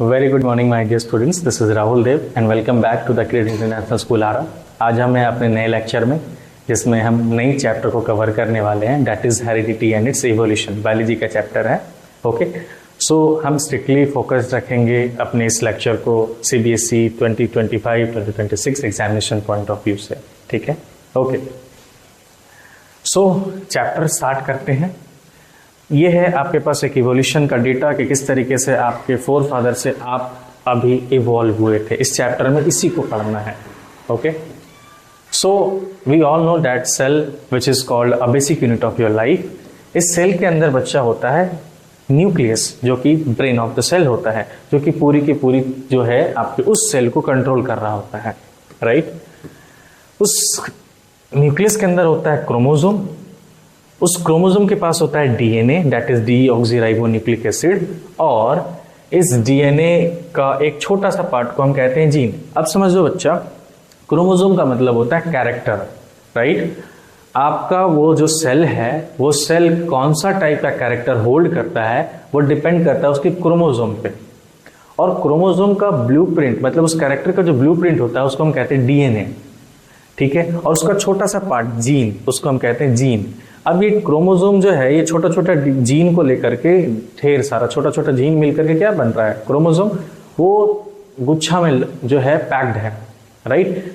Very good morning my dear students, this is Rahul Dev and welcome back to the Cred International School Arrah. आज हम हैं अपने नए lecture में जिसमें हम नई चैप्टर को कवर करने वाले हैं, that is heredity and it's evolution. Biology का चैप्टर है। ओके, सो हम स्ट्रिक्टली फोकस रखेंगे अपने इस लेक्चर को CBSE 2025-2026 examination point of view से। ठीक है, ओके। सो चैप्टर स्टार्ट करते हैं। ये है आपके पास एक इवोल्यूशन का डेटा कि किस तरीके से आपके फोर फादर से आप अभी इवॉल्व हुए थे। इस चैप्टर में इसी को पढ़ना है। Okay, so we all know that cell which is called a basic unit of your life. इस सेल के अंदर बच्चा होता है न्यूक्लियस, जो कि ब्रेन ऑफ द सेल होता है, जो कि पूरी की पूरी जो है आपके उस सेल को कंट्रोल कर रहा होता है, राइट। उस न्यूक्लियस के अंदर होता है क्रोमोसोम। उस क्रोमोसोम के पास होता है DNA, that is deoxyribonucleic acid, और इस DNA का एक छोटा सा पार्ट को हम कहते हैं जीन। अब समझ लो बच्चा, क्रोमोसोम का मतलब होता है कैरेक्टर, राइट। आपका वो जो सेल है, वो सेल कौन सा टाइप का कैरेक्टर होल्ड करता है वो डिपेंड करता है उसके क्रोमोसोम पे। और क्रोमोसोम का ब्लूप्रिंट, मतलब उस कैरेक्टर का जो ब्लूप्रिंट होता है उसको हम कहते हैं DNA, ठीक है। और उसका छोटा सा पार्ट जीन, उसको हम कहते हैं जीन। अब ये क्रोमोसोम जो है, ये छोटा छोटा जीन को लेकर के ढेर सारा छोटा छोटा जीन मिलकर के क्या बन रहा है, क्रोमोसोम। वो गुच्छा में जो है पैक्ड है, राइट।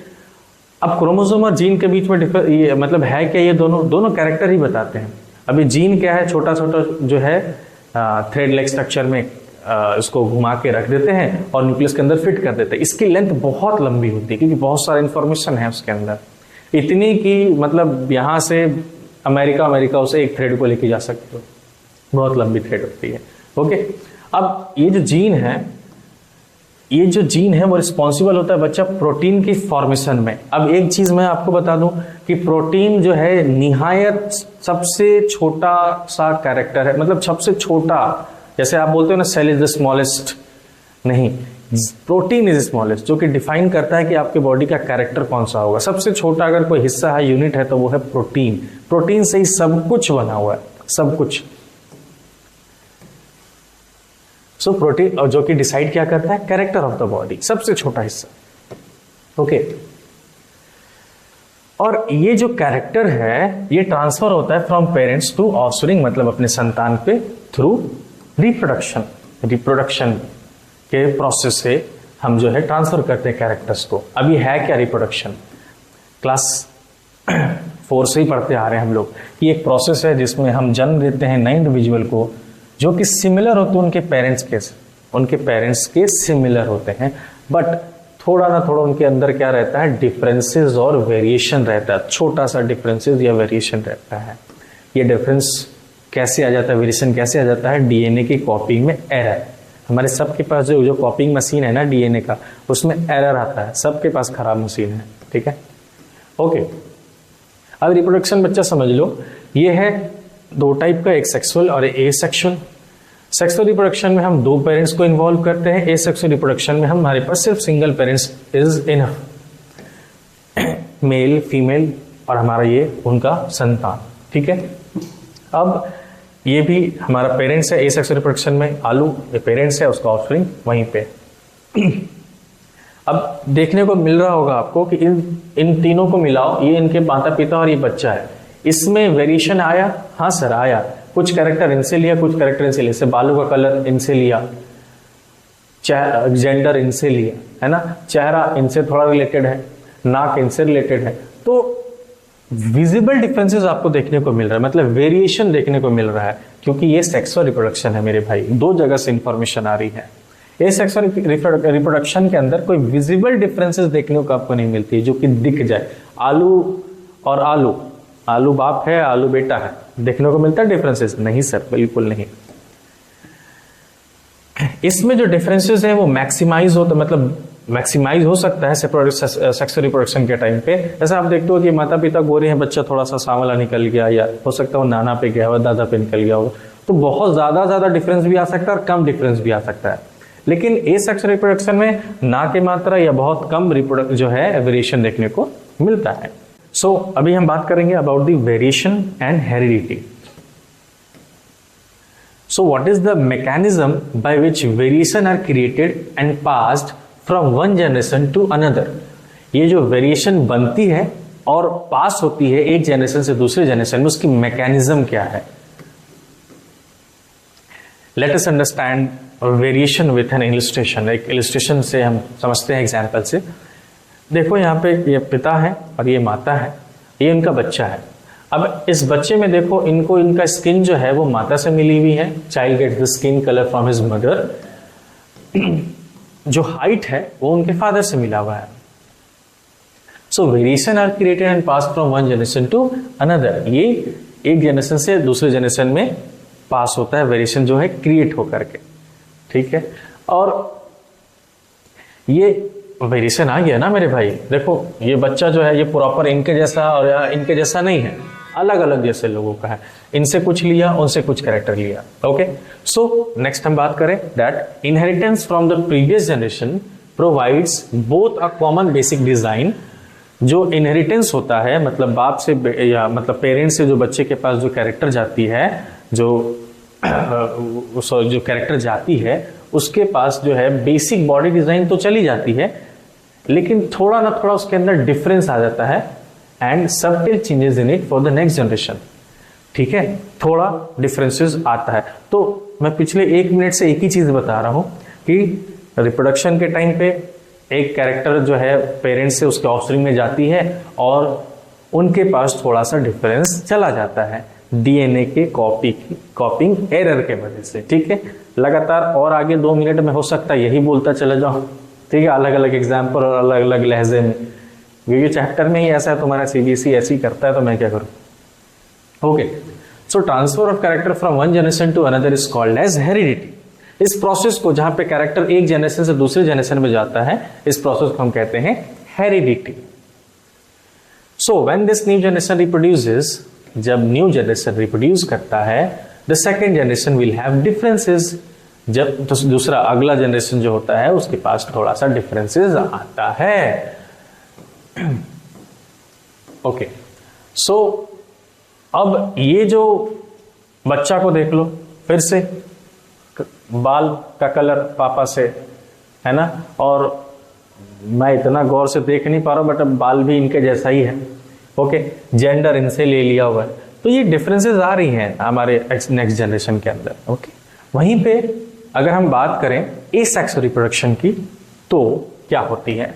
अब क्रोमोसोम और जीन के बीच में ये मतलब है क्या, ये दोनों कैरेक्टर ही बताते हैं। अभी जीन क्या है, छोटा छोटा जो है थ्रेड लाइक स्ट्रक्चर में इसको घुमा के रख देते हैं और न्यूक्लियस के अंदर फिट कर देते हैं। इसकी लेंथ बहुत लंबी होती है क्योंकि बहुत सारा इंफॉर्मेशन है उसके अंदर, इतनी कि मतलब यहाँ से अमेरिका उसे एक थ्रेड को लेके जा सकते हो, बहुत लंबी थ्रेड होती है। ओके, अब ये जो जीन है वो रिस्पॉन्सिबल होता है बच्चा प्रोटीन की फॉर्मेशन में। अब एक चीज मैं आपको बता दूं कि प्रोटीन जो है निहायत सबसे छोटा सा कैरेक्टर है, मतलब सबसे छोटा। जैसे आप बोलते हो ना सेल इज द स्मॉलेस्ट, नहीं, प्रोटीन इज स्मॉलेस्ट, जो कि डिफाइन करता है कि आपके बॉडी का कैरेक्टर कौन सा होगा। सबसे छोटा अगर कोई हिस्सा है, यूनिट है, तो वो है प्रोटीन। प्रोटीन से ही सब कुछ बना हुआ है, सब कुछ। सो प्रोटीन, और जो कि डिसाइड क्या करता है, कैरेक्टर ऑफ द बॉडी, सबसे छोटा हिस्सा। ओके, और ये जो कैरेक्टर है ये ट्रांसफर होता है फ्रॉम पेरेंट्स टू ऑफस्प्रिंग, मतलब अपने संतान पे थ्रू रिप्रोडक्शन के प्रोसेस से हम जो है ट्रांसफर करते हैं कैरेक्टर्स को। अभी है क्या रिप्रोडक्शन, क्लास 4 से ही पढ़ते आ रहे हैं हम लोग कि एक प्रोसेस है जिसमें हम जन्म देते हैं नए इंडिविजुअल को जो कि सिमिलर होते हैं उनके पेरेंट्स के सिमिलर होते हैं, बट थोड़ा ना थोड़ा उनके अंदर क्या रहता है, डिफरेंसेस और वेरिएशन रहता है। छोटा सा डिफरेंसेस या वेरिएशन रहता है। ये डिफरेंस कैसे आ जाता है, वेरिएशन कैसे आ जाता है, DNA की कॉपिंग में एरर। हमारे सबके पास जो कॉपिंग मशीन है ना DNA का, उसमें एरर आता है, सबके पास खराब मशीन है, ठीक है। ओके, अब रिप्रोडक्शन बच्चा समझ लो, ये है 2 टाइप का, एक सेक्सुअल और एसेक्सुअल। सेक्सुअल रिप्रोडक्शन में हम 2 पेरेंट्स को इन्वॉल्व करते हैं। एसेक्सुअल रिप्रोडक्शन में हमारे पास सिर्फ single parents is enough, male female और हमारा ये उनका संतान, ठीक है। अब ये भी हमारा पेरेंट्स है। एसेक्सुअल रिप्रोडक्शन में आलू ये पेरेंट्स है, उसका ऑफस्प्रिंग वहीं पे। अब देखने को मिल रहा होगा आपको कि इन तीनों को मिलाओ, ये इनके माता पिता और ये बच्चा है, इसमें वेरिएशन आया। हाँ सर आया, कुछ कैरेक्टर इनसे लिया, कुछ कैरेक्टर इनसे लिया। जैसे बालों का कलर इनसे लिया, जेंडर इनसे लिया, है ना, चेहरा इनसे थोड़ा रिलेटेड है, नाक इनसे रिलेटेड है। तो विजिबल डिफरेंसेस आपको देखने को मिल रहा है, मतलब वेरिएशन देखने को मिल रहा है, क्योंकि ये सेक्सुअल रिप्रोडक्शन है मेरे भाई। 2 जगह से इंफॉर्मेशन आ रही है। ये सेक्सुअल रिप्रोडक्शन के अंदर कोई विजिबल डिफरेंसेस देखने को आपको नहीं मिलती जो कि दिख जाए। आलू और आलू बाप है, आलू बेटा है, देखने को मिलता है डिफरेंसेस? नहीं सर, बिल्कुल नहीं। इसमें जो डिफरेंसेस है वो मैक्सिमाइज हो सकता है सेक्सुअल रिप्रोडक्शन के टाइम पे। जैसे आप देखते हो कि माता पिता गोरे हैं, बच्चा थोड़ा सा सांवला निकल गया, या हो सकता है वो नाना पे गया हो, दादा पे निकल गया हो, तो बहुत ज्यादा डिफरेंस भी आ सकता है और कम डिफरेंस भी आ सकता है। लेकिन एसेक्सुअल रिप्रोडक्शन में ना की मात्रा या बहुत कम जो है वेरिएशन देखने को मिलता है। सो अभी हम बात करेंगे about the variation and heredity. So what is the mechanism by which variation are created and passed from one generation to another? ये जो वेरिएशन बनती है और पास होती है एक जनरेशन से दूसरे जनरेशन में, उसकी मैकेनिज्म क्या है? Let us understand variation with an illustration. एक इलस्ट्रेशन से हम समझते हैं, एग्जाम्पल से। देखो यहाँ पे ये पिता है और ये माता है, ये इनका बच्चा है। अब इस बच्चे में देखो, इनको इनका स्किन जो है वो माता से मिली हुई है। Child gets the skin colour from his mother. जो हाइट है वो उनके फादर से मिला हुआ है। So variation are created and pass from one generation to another. ये एक जनरेशन से दूसरे जनरेशन में पास होता है, वेरिएशन जो है क्रिएट होकर के, ठीक है। और ये वेरिएशन आ गया ना मेरे भाई। देखो ये बच्चा जो है ये प्रॉपर इनके जैसा और इनके जैसा नहीं है, अलग अलग जैसे लोगों का है। इनसे कुछ लिया, उनसे कुछ कैरेक्टर लिया। ओके, सो नेक्स्ट हम बात करें that inheritance from the previous generation provides both a common basic design. जो इनहेरिटेंस होता है मतलब बाप से या मतलब पेरेंट्स से जो बच्चे के पास जो कैरेक्टर जाती है, जो कैरेक्टर जाती है उसके पास जो है बेसिक बॉडी डिजाइन तो चली जाती है, लेकिन थोड़ा ना थोड़ा उसके अंदर डिफरेंस आ जाता है and subtle changes in it for the next generation, ठीक है। थोड़ा डिफरेंसेस आता है। तो मैं पिछले 1 मिनट से एक ही चीज बता रहा हूं कि रिप्रोडक्शन के टाइम पे एक कैरेक्टर जो है पेरेंट्स से उसके ऑफस्प्रिंग में जाती है और उनके पास थोड़ा सा डिफरेंस चला जाता है डीएनए के कॉपिंग एरर के वजह से, ठीक है। लगातार और आगे 2 मिनट में हो सकता है यही बोलता चला जाऊं, ठीक है, अलग अलग एग्जाम्पल और अलग अलग लहजे में, क्योंकि चैप्टर में ही ऐसा है, तुम्हारा सीबीएसई ऐसे ही करता है, तो मैं क्या करूं। Okay, so transfer of character from one generation to another is called as heredity. इस प्रोसेस को, जहां पे कैरेक्टर एक जनरेशन से दूसरे जनरेशन में जाता है, इस प्रोसेस को हम कहते हैं heredity. So when this new generation reproduces, जब न्यू जनरेशन रिप्रोड्यूस करता है, the second generation will have differences. जब तो दूसरा अगला जनरेशन जो होता है उसके पास थोड़ा सा डिफरेंसेस आता है। ओके, सो अब ये जो बच्चा को देख लो, फिर से बाल का कलर पापा से है ना, और मैं इतना गौर से देख नहीं पा रहा हूं बट अब बाल भी इनके जैसा ही है। ओके, जेंडर इनसे ले लिया हुआ है, तो ये डिफरेंसेस आ रही हैं हमारे नेक्स्ट जनरेशन के अंदर। ओके, वहीं पे अगर हम बात करें एसेक्सुअल रिप्रोडक्शन की, तो क्या होती है?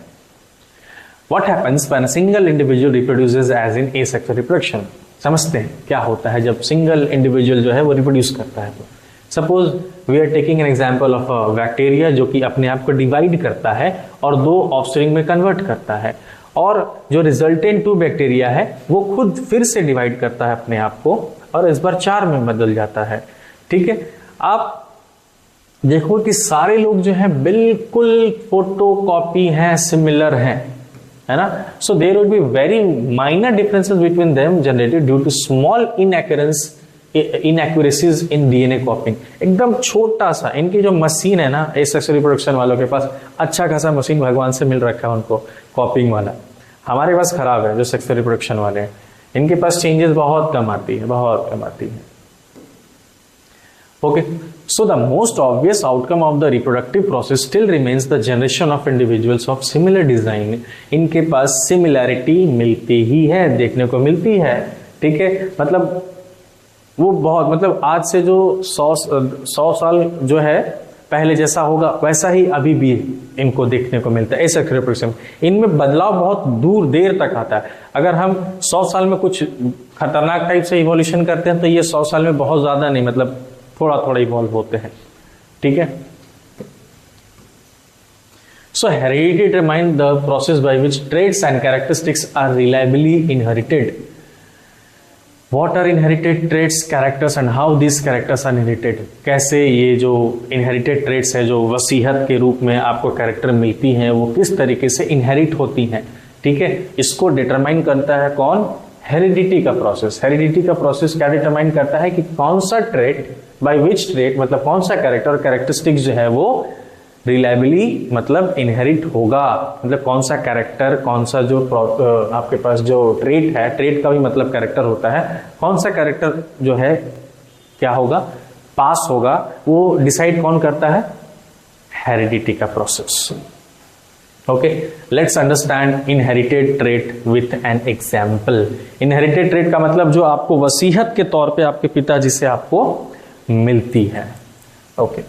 What happens when a single individual reproduces as in asexual reproduction? समझते हैं क्या होता है जब सिंगल इंडिविजुअल जो है वो रिप्रोड्यूस करता है। तो suppose we are taking an example of a bacteria जो कि अपने आप को डिवाइड करता है और 2 ऑफस्प्रिंग में कन्वर्ट करता है, और जो रिजल्टेंट 2 बैक्टीरिया है वो खुद फिर से डिवाइड करता है अपने आप को और इस बार 4 में बदल जाता है, ठीक है। आप देखो कि सारे लोग जो है बिल्कुल फोटोकॉपी हैं, सिमिलर हैं, है ना। So there will be very minor differences between them generated due to small inaccuracies in DNA copying. एकदम छोटा सा, इनकी जो मशीन है ना एसेक्सुअल रिप्रोडक्शन वालों के पास अच्छा खासा मशीन भगवान से मिल रखा है उनको कॉपिंग वाला। हमारे पास खराब है जो सेक्सुअल रिप्रोडक्शन वाले हैं, इनके पास चेंजेस बहुत कम आती है, बहुत कम आती है। Okay, so the most obvious outcome of the reproductive process still remains the generation of individuals of similar design. इनके पास सिमिलैरिटी मिलती ही है, देखने को मिलती है, ठीक है। मतलब वो बहुत, मतलब आज से जो 100 साल जो है पहले जैसा होगा वैसा ही अभी भी इनको देखने को मिलता है। ऐसा रिप्रोडक्शन, इनमें बदलाव बहुत दूर देर तक आता है। अगर हम 100 साल में कुछ खतरनाक टाइप से इवोल्यूशन करते हैं तो ये 100 साल में बहुत ज्यादा नहीं, मतलब थोड़ा थोड़ा इवॉल्व होते हैं, ठीक है। So heredity determine the process by which traits and characteristics are reliably inherited. What are inherited traits, characters and how this characters are inherited. कैसे ये जो इनहेरिटेड ट्रेट्स है, जो वसीयत के रूप में आपको कैरेक्टर मिलती हैं, वो किस तरीके से इनहेरिट होती हैं, ठीक है। इसको डिटरमाइन करता है कौन? हेरिडिटी का प्रोसेस। हेरिडिटी का प्रोसेस क्या डिटरमाइन करता है कि कौन सा ट्रेट, बाय विच ट्रेट, मतलब कौन सा कैरेक्टर और कैरेक्टरिस्टिक्स जो है वो रिलायबली मतलब इनहेरिट होगा। मतलब कौन सा कैरेक्टर, कौन सा जो आपके पास जो ट्रेट है, ट्रेट का भी मतलब कैरेक्टर होता है, कौन सा कैरेक्टर जो है क्या होगा, पास होगा, वो डिसाइड कौन करता है? हेरिडिटी का process. Okay, let's understand inherited trait with an example. Inherited trait का मतलब जो आपको वसीयत के तौर पे आपके पिताजी से आपको मिलती है। Okay,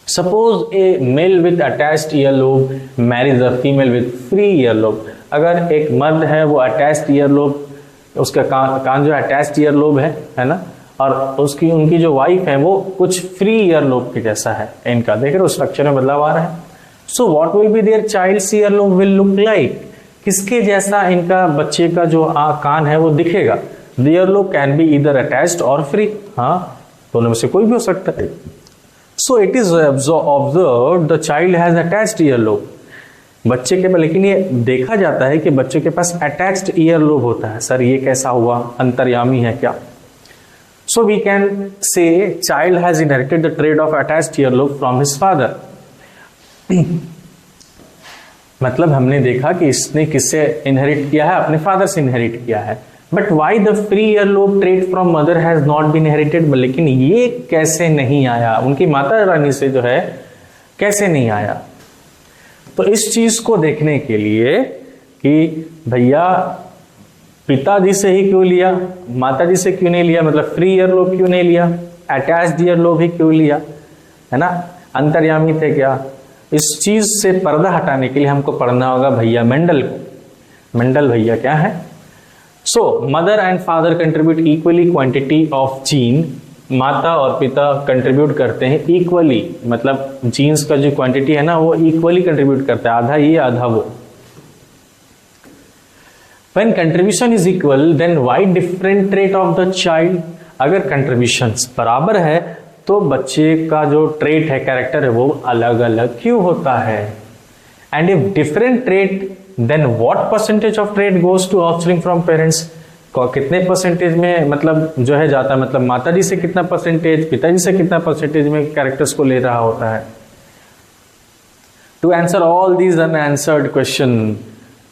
suppose A mail with attached earlobe marriage a female with free earlobe. अगर एक मर्द है वो अटैच्ड ईयरलोब, उसका कान जो अटैच्ड ईयरलोब है ना, और उनकी जो वाइफ है वो कुछ फ्री ईयरलोब के जैसा है, इनका देख रहे हो स्ट्रक्चर में बदलाव आ रहा है। So what will be their child's earlobe will look like? किसके जैसा इनका बच्चे का जो कान है वो दिखेगा? The earlobe can be either attached और फ्री, हाँ दोनों में से कोई भी हो सकता है। सो it is observed the child has attached earlobe. बच्चे के पास, लेकिन ये देखा जाता है कि बच्चे के पास अटैच्ड ईयरलोब होता है। सर ये कैसा हुआ, अंतर्यामी है क्या? So we can say child has inherited the trait of attached earlobe from his father. मतलब हमने देखा कि इसने किससे इनहेरिट किया है? अपने फादर से इनहेरिट किया है। But why the free earlobe trait from mother has not been inherited? लेकिन ये कैसे नहीं आया? उनकी माता रानी से जो है कैसे नहीं आया? तो इस चीज को देखने के लिए कि भैया पिताजी से ही क्यों लिया, माताजी से क्यों नहीं लिया, मतलब फ्री ईयरलोब क्यों नहीं लिया, अटैच्ड ईयरलोब ही क्यों लिया, है ना, अंतर्यामी थे क्या? इस चीज से पर्दा हटाने के लिए हमको पढ़ना होगा भैया मेंडल को। मेंडल भैया क्या है? So mother and father contribute equally quantity of gene. माता और पिता कंट्रीब्यूट करते हैं इक्वली, मतलब जीन्स का जो क्वांटिटी है ना वो इक्वली कंट्रीब्यूट करता है, आधा ये आधा वो। When contribution is equal, then why different trait of the child? अगर contributions बराबर है तो बच्चे का जो ट्रेट है, कैरेक्टर है, वो अलग अलग क्यों होता है? And if different trait, then what percentage of trait goes to offspring from parents? कितने परसेंटेज में मतलब जो है जाता है, मतलब माताजी से कितना परसेंटेज, पिताजी से कितना परसेंटेज में कैरेक्टर्स को ले रहा होता है? To answer all these unanswered question,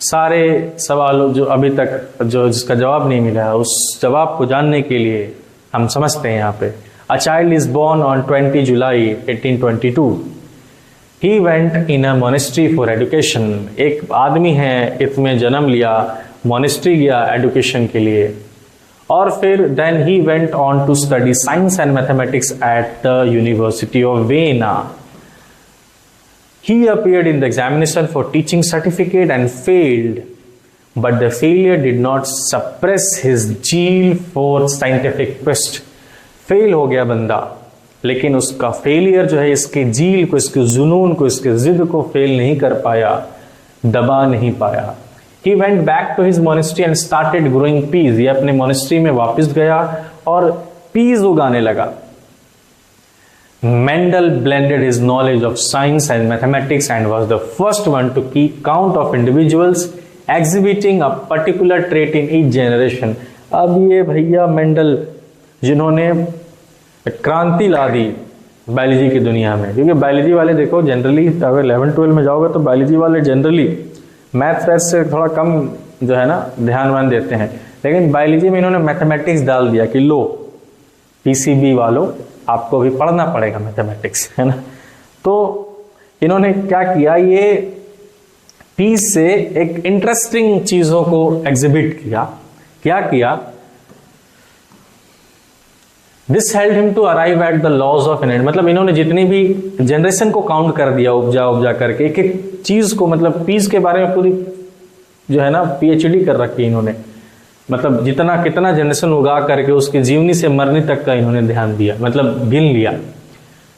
सारे सवालों जो अभी तक जिसका जवाब नहीं मिला है, उस जवाब को जानने के लिए हम समझते हैं यहाँ पे a child is born on 20 July 1822। He went in a monastery for education. एक आदमी है इसमें जन्म लिया, मोनेस्ट्री गया एजुकेशन के लिए, और फिर then he went on to study science and mathematics at the university of Vienna. He appeared in the examination for teaching certificate and failed, but the failure did not suppress his zeal for scientific quest. Fail हो गया बंदा, लेकिन उसका failure जो है इसके जील को, इसके जुनून को, इसके जिद को फेल नहीं कर पाया, दबा नहीं पाया। He went back to his monastery and started growing peas. ये अपने मोनेस्ट्री में वापस गया और पीज उगाने लगा। Mendel blended his knowledge of science and mathematics and was the first one to keep count of individuals exhibiting a particular trait in each generation. अब ये भैया मेंडल जिन्होंने क्रांति ला दी बायोलॉजी की दुनिया में, क्योंकि बायोलॉजी वाले देखो जनरली अगर 11-12 में जाओगे तो बायोलॉजी वाले जनरली मैथ्स से थोड़ा कम जो है ना ध्यान देते हैं, लेकिन बायोलॉजी में इन्होंने मैथमेटिक्स डाल दिया कि लो पीसीबी वालों आपको भी पढ़ना पड़ेगा मैथमेटिक्स, है ना। तो इन्होंने क्या किया, ये पीस से एक इंटरेस्टिंग चीजों को एग्जिबिट किया। क्या किया? This helped him to arrive at the laws of inheritance. मतलब इन्होंने जितनी भी जनरेशन को काउंट कर दिया, उपजा करके एक एक चीज को, मतलब पीस के बारे में पूरी जो है ना पीएचडी कर रखी इन्होंने, मतलब जितना कितना जनरेशन उगा करके उसकी जीवनी से मरने तक का इन्होंने ध्यान दिया, मतलब गिन लिया।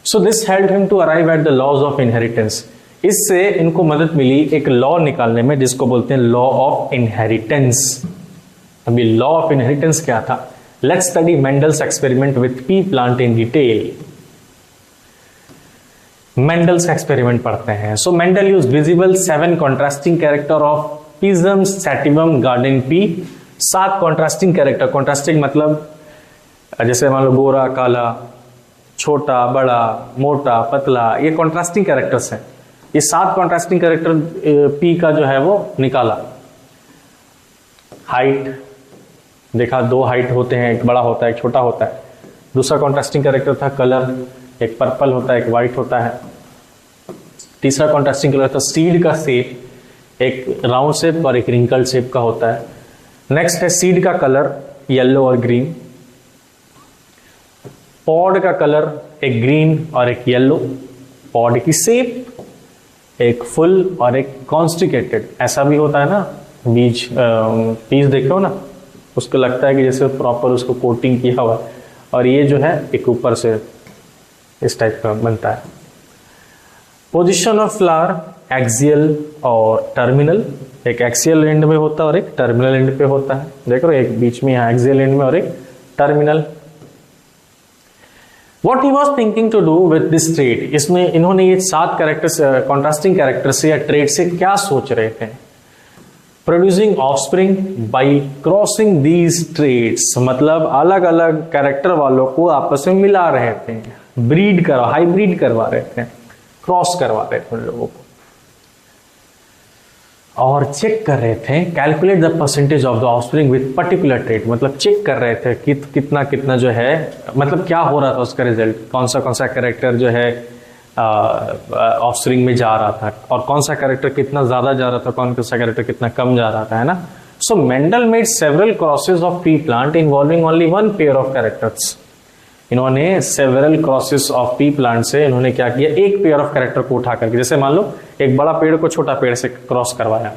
So this helped him to arrive at the laws of inheritance. इससे इनको मदद मिली एक लॉ निकालने में जिसको बोलते हैं लॉ ऑफ इनहेरिटेंस। अभी लॉ ऑफ इनहेरिटेंस क्या था? Let's study Mendel's experiment with pea plant in detail. Mendel's experiment पढ़ते हैं। So Mendel use visible 7 contrasting character of pisum sativum garden pea. 7 contrasting character, contrasting मतलब जैसे मान लो गोरा काला, छोटा बड़ा, मोटा पतला, ये कॉन्ट्रास्टिंग कैरेक्टर्स हैं। ये 7 कॉन्ट्रास्टिंग कैरेक्टर पी का जो है वो निकाला। हाइट देखा, 2 हाइट होते हैं, एक बड़ा होता है एक छोटा होता है। दूसरा कॉन्ट्रास्टिंग कैरेक्टर था कलर, एक पर्पल होता है एक वाइट होता है। तीसरा कॉन्ट्रास्टिंग कलर था सीड का शेप, एक राउंड शेप और एक रिंकल शेप का होता है। नेक्स्ट है सीड का कलर येलो और ग्रीन, पॉड का कलर एक ग्रीन और एक येलो, पॉड की शेप एक फुल और एक कॉन्स्टिकेटेड, ऐसा भी होता है ना बीज पीस देखे हो ना, उसको लगता है कि जैसे प्रॉपर उसको कोटिंग किया हुआ, और ये जो है एक ऊपर से इस टाइप का बनता है। पोजीशन ऑफ फ्लावर एक्सियल और टर्मिनल, एक एक्सियल एंड में होता है और एक टर्मिनल एंड पे होता है। देख रहे हो एक बीच में यहाँ एक्सियल एंड में और एक terminal. What he was thinking to do with this trait, इसमें इन्होंने ये 7 कैरेक्टर्स कॉन्ट्रास्टिंग कैरेक्टर से या ट्रेट से क्या सोच रहे थे? Producing offspring by crossing these traits, मतलब अलग अलग कैरेक्टर वालों को आपस में मिला रहे थे, ब्रीड करवा हाइब्रिड करवा रहे थे, क्रॉस करवा रहे थे उन लोगों को, और चेक कर रहे थे calculate the percentage of the offspring with particular trait, मतलब चेक कर रहे थे कि कितना कितना जो है, मतलब क्या हो रहा था उसका रिजल्ट, कौन सा कैरेक्टर जो है ऑफस्प्रिंग में जा रहा था और कौन सा कैरेक्टर कितना ज्यादा जा रहा था, कौन सा कैरेक्टर कितना कम जा रहा था, है ना। So Mendel made several crosses of pea plant involving only one pair of characters. इन्होंने several crosses of pea plant से इन्होंने क्या किया, एक पेयर ऑफ कैरेक्टर को उठा करके, जैसे मान लो एक बड़ा पेड़ को छोटा पेड़ से क्रॉस करवाया,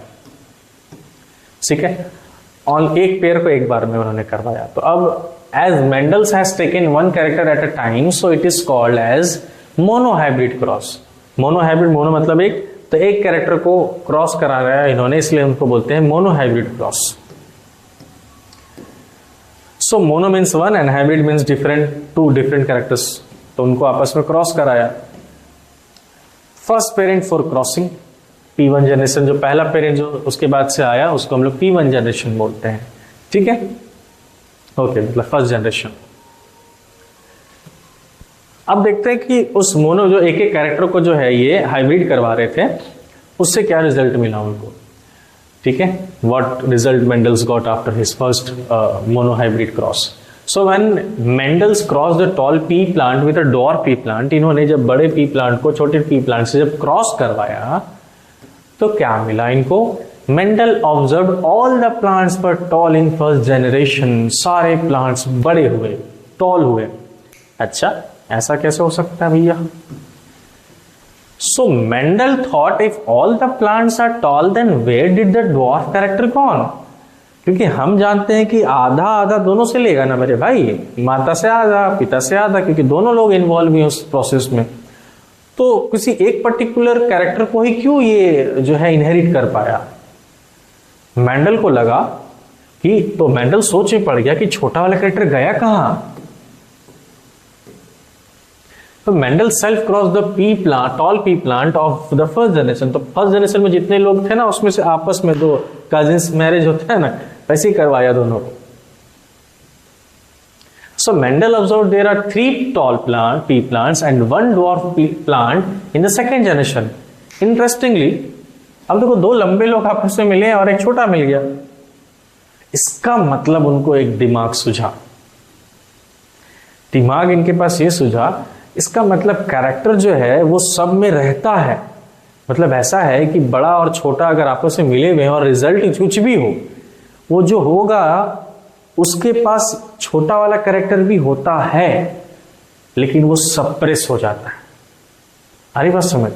ठीक है, और एक पेयर को एक बार में उन्होंने करवाया। तो अब as Mendel's has taken one character at a time, so it is called as monohybrid cross. Monohybrid, mono मतलब एक, तो एक कैरेक्टर को क्रॉस करा रहा है इन्होंने, इसलिए उनको बोलते हैं monohybrid cross. So mono means one and hybrid means different, 2 different characters, तो उनको आपस में क्रॉस कराया। First parent for crossing P1 generation, जो पहला पेरेंट जो उसके बाद से आया उसको हम लोग P1 जनरेशन बोलते हैं, ठीक है, ओके, मतलब फर्स्ट जनरेशन। अब देखते हैं कि उस मोनो जो एक एक कैरेक्टर को जो है ये हाइब्रिड करवा रहे थे, उससे क्या रिजल्ट मिला उनको, ठीक है, what result Mendel's got after his first monohybrid cross. So when Mendel's cross the tall pea plant with a dwarf pea plant, इन्होंने जब बड़े पी प्लांट को छोटे पी प्लांट से जब क्रॉस करवाया तो क्या मिला इनको, Mendel observe all the plants पर टॉल इन फर्स्ट जनरेशन, सारे प्लांट्स बड़े हुए, टॉल हुए। अच्छा, ऐसा कैसे हो सकता है भैया? So Mendel thought if all the plants are tall, then where did the dwarf character gone? क्योंकि हम जानते हैं कि आधा आधा दोनों से लेगा ना मेरे भाई, माता से आधा पिता से आधा, क्योंकि दोनों लोग इन्वॉल्व हैं उस प्रोसेस में, तो किसी एक पर्टिकुलर कैरेक्टर को ही क्यों ये जो है इनहेरिट कर पाया? मेंडल को लगा कि, तो मेंडल सोच में पड़ गया कि छोटा वाला कैरेक्टर गया कहां। तो Mendel self cross the P plant, toll pea plant of the first generation. तो फर्स्ट जनरेशन में जितने लोग थे ना, उसमें से आपस में 2 कजिन्स मैरिज होता है ना, वैसे ही करवाया दोनों को। So Mendel observe there are 3 tall plant pea plants and 1 dwarf pea plant in the second generation. Interestingly, अब देखो 2 लंबे लोग आपस में मिले और एक छोटा मिल गया। इसका मतलब उनको एक दिमाग सूझा, दिमाग इनके पास ये सूझा, इसका मतलब कैरेक्टर जो है वो सब में रहता है, मतलब ऐसा है कि बड़ा और छोटा अगर आपस में मिले हुए और रिजल्ट कुछ भी हो, वो जो होगा उसके पास छोटा वाला कैरेक्टर भी होता है, लेकिन वो सप्रेस हो जाता है। अरे बात समझ,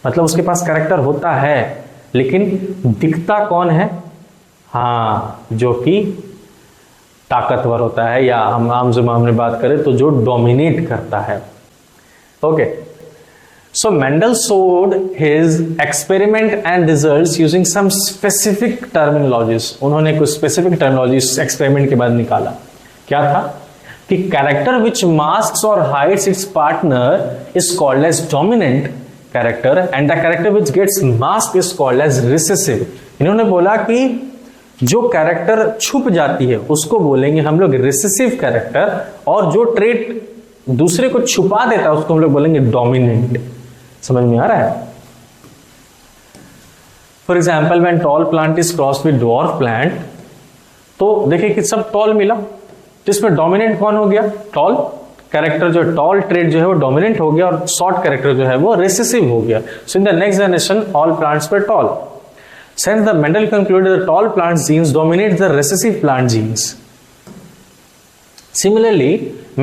मतलब उसके पास कैरेक्टर होता है लेकिन दिखता कौन है? हाँ, जो कि ताकतवर होता है, या हम आम जुबान में बात करें तो जो डोमिनेट करता है। Okay, so Mendel showed his experiment and results using some specific terminologies। उन्होंने कुछ स्पेसिफिक टर्मिनोलॉजीज एक्सपेरिमेंट के बाद निकाला। क्या था कि कैरेक्टर विच मास्क्स और hides its partner is called as dominant character and the character which gets mask is called as recessive. इन्होंने बोला कि जो कैरेक्टर छुप जाती है उसको बोलेंगे हम लोग रिसेसिव कैरेक्टर, और जो ट्रेट दूसरे को छुपा देता है उसको हम लोग बोलेंगे डोमिनेंट। समझ में आ रहा है? For example when tall plant is cross with dwarf plant, तो देखिए कि सब टॉल मिला, जिसमें डोमिनेंट कौन हो गया? टॉल, कैरेक्टर जो टॉल ट्रेट जो है वो डोमिनेंट हो गया और शॉर्ट कैरेक्टर जो है वो रिसेसिव हो गया. So in the next generation all plants were tall. Since the Mendel concluded the tall plant genes dominate the recessive plant genes. Similarly,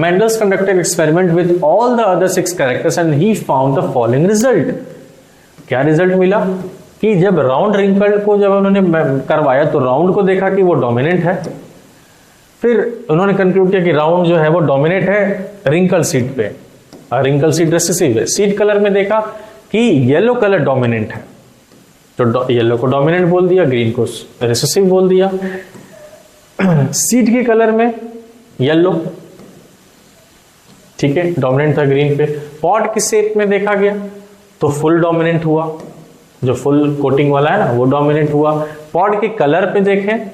Mendel conducted experiment with all the other 6 characters and he found the following result. क्या result मिला कि जब round wrinkle को जब उन्होंने करवाया तो round को देखा कि वो डोमिनेंट है. फिर उन्होंने कंक्लूड किया कि राउंड जो है वो डोमिनेट है रिंकल सीड पे और रिंकल सीड रेसेसिव है. सीड कलर में देखा कि येलो कलर डोमिनेंट है तो येलो को डोमिनेंट बोल दिया, ग्रीन को रिसेसिव बोल दिया. सीड के कलर में येलो, ठीक है, डोमिनेंट था ग्रीन पे. पॉड की शेप में देखा गया तो फुल डोमिनेंट हुआ, जो फुल कोटिंग वाला है ना वो डोमिनेंट हुआ. पॉड के कलर पे देखें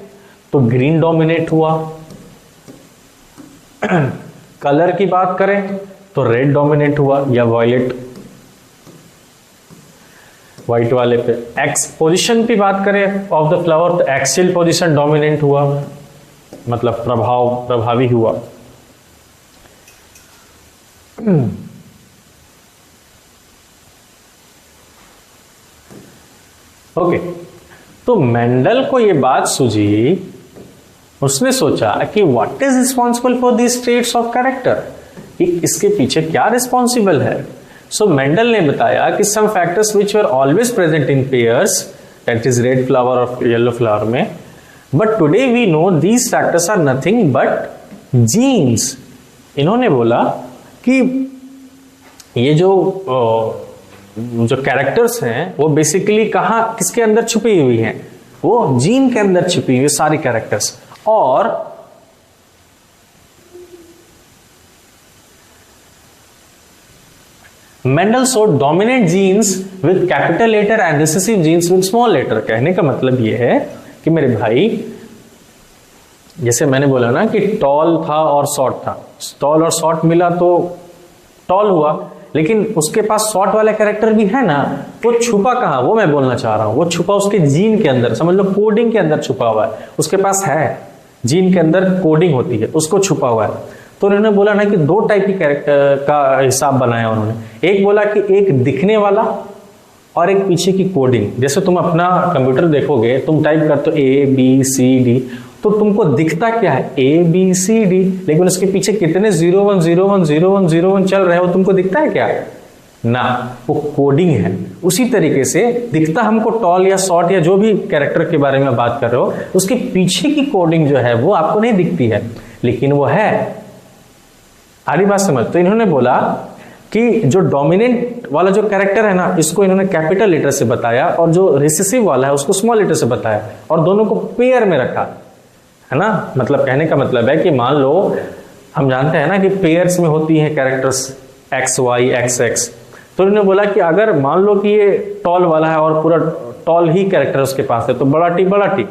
तो ग्रीन डोमिनेट हुआ. कलर की बात करें तो रेड डोमिनेट हुआ या वायलेट, व्हाइट वाले पे. एक्स पोजीशन की बात करें ऑफ द फ्लावर तो एक्सियल पोजीशन डोमिनेंट हुआ, मतलब प्रभावी हुआ. ओके, तो मेंडल को ये बात सूझी, उसने सोचा कि what is responsible for this traits of character, कि इसके पीछे क्या रिस्पॉन्सिबल है. So Mendel ने बताया कि some factors which were always present in pairs, that is red flower और yellow flower में, but today we know these factors are nothing but genes. इन्होंने बोला कि ये जो कैरेक्टर्स हैं वो बेसिकली कहाँ किसके अंदर छुपी हुई हैं, वो जीन के अंदर छुपी हुई सारी कैरेक्टर्स. और Mendel showed dominant genes with capital letter and recessive genes with small letter. कहने का मतलब ये है कि मेरे भाई, जैसे मैंने बोला ना कि टॉल था और शॉर्ट था, टॉल और शॉर्ट मिला तो टॉल हुआ, लेकिन उसके पास शॉर्ट वाला कैरेक्टर भी है ना, वो छुपा कहाँ, वो मैं बोलना चाह रहा हूं. वो छुपा उसके जीन के अंदर, समझ लो कोडिंग के अंदर छुपा हुआ है. उसके पास है, जीन के अंदर कोडिंग होती है, उसको छुपा हुआ है. तो उन्होंने बोला ना कि 2 टाइप की कैरेक्टर का हिसाब बनाया उन्होंने. एक बोला कि एक दिखने वाला और एक पीछे की कोडिंग. जैसे तुम अपना कंप्यूटर देखोगे, तुम टाइप करते हो ABCD, तो तुमको दिखता क्या है ABCD, लेकिन उसके पीछे कितने 01010101 चल रहे हो तुमको दिखता है क्या ना, वो कोडिंग है. उसी तरीके से दिखता हमको टॉल या शॉर्ट या जो भी कैरेक्टर के बारे में बात कर रहे हो, उसके पीछे की कोडिंग जो है वो आपको नहीं दिखती है, लेकिन वो है. आरी बात समझ. तो इन्होंने बोला कि जो डोमिनेंट वाला जो कैरेक्टर है ना, इसको इन्होंने कैपिटल लेटर से बताया और जो रिसेसिव वाला है उसको स्मॉल लेटर से बताया और दोनों को पेयर में रखा, है ना. मतलब कहने का मतलब है कि मान लो हम जानते हैं ना कि पेयर्स में होती हैं कैरेक्टर्स XY XX. तो इन्होंने बोला कि अगर मान लो कि ये टॉल वाला है और पूरा टॉल ही कैरेक्टर उसके पास है तो बड़ा टी,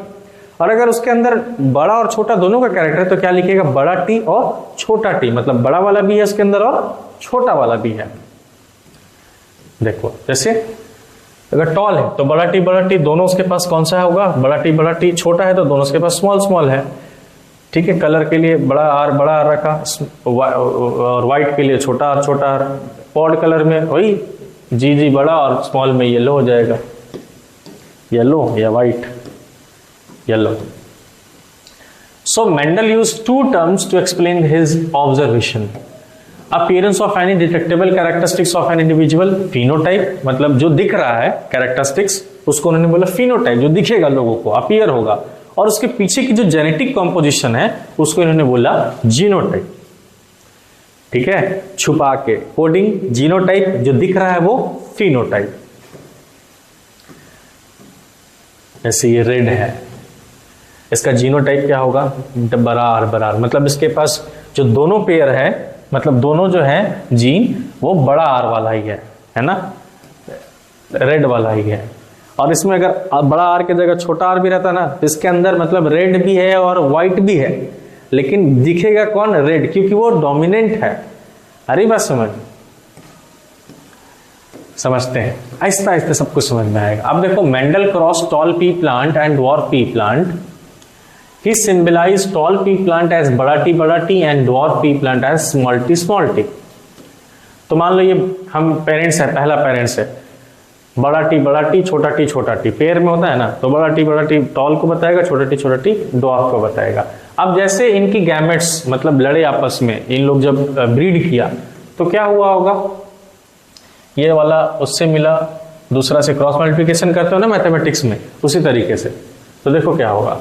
और अगर उसके अंदर बड़ा और छोटा दोनों का कैरेक्टर है तो क्या लिखेगा, बड़ा टी और छोटा टी, मतलब बड़ा वाला भी है उसके अंदर और छोटा वाला भी है. देखो जैसे अगर टॉल है तो बड़ा टी दोनों उसके पास कौन सा होगा, बड़ा टी. छोटा है तो दोनों उसके पास स्मॉल है. ठीक है, कलर के लिए बड़ा आर रखा और व्हाइट के लिए छोटा आर. पॉड कलर में वही जी बड़ा और स्मॉल में येलो हो जाएगा, येलो या white, yellow. So Mendel used 2 terms to explain his observation. Appearance of any detectable characteristics of an individual, phenotype, मतलब जो दिख रहा है characteristics, उसको उन्होंने बोला phenotype, जो दिखेगा लोगों को, appear होगा. और उसके पीछे की जो जेनेटिक कॉम्पोजिशन है उसको इन्होंने बोला जीनोटाइप. ठीक है, छुपा के कोडिंग, जीनोटाइप जो दिख रहा है वो फिनोटाइप. जैसे ये रेड है, इसका जीनोटाइप क्या होगा, बड़ा आर, मतलब इसके पास जो दोनों पेयर है, मतलब दोनों जो है जीन वो बड़ा आर वाला ही है ना, रेड वाला ही है. और इसमें अगर बड़ा आर की जगह छोटा आर भी रहता ना तो इसके अंदर मतलब रेड भी है और व्हाइट भी है, लेकिन दिखेगा कौन, रेड, क्योंकि वो डोमिनेंट है. अरे बात समझते हैं, आहिस्ता आहिस्ता सब कुछ समझ में आएगा. अब देखो, Mendel cross tall pea plant and dwarf pea plant. He symbolize tall pea plant as बड़ा T and dwarf pea plant as small T. तो मान लो ये हम पेरेंट्स है, पहला पेरेंट्स है, बड़ा टी छोटा टी पेयर में होता है ना, तो बड़ा टी टॉल को बताएगा, छोटा टी ड्वार्फ को बताएगा। अब जैसे इनकी गैमेट्स मतलब लड़े आपस में, इन लोग जब ब्रीड किया तो क्या हुआ होगा, ये वाला उससे मिला, दूसरा से क्रॉस मल्टीप्लिकेशन करते हो ना मैथमेटिक्स में, उसी तरीके से। तो देखो क्या होगा,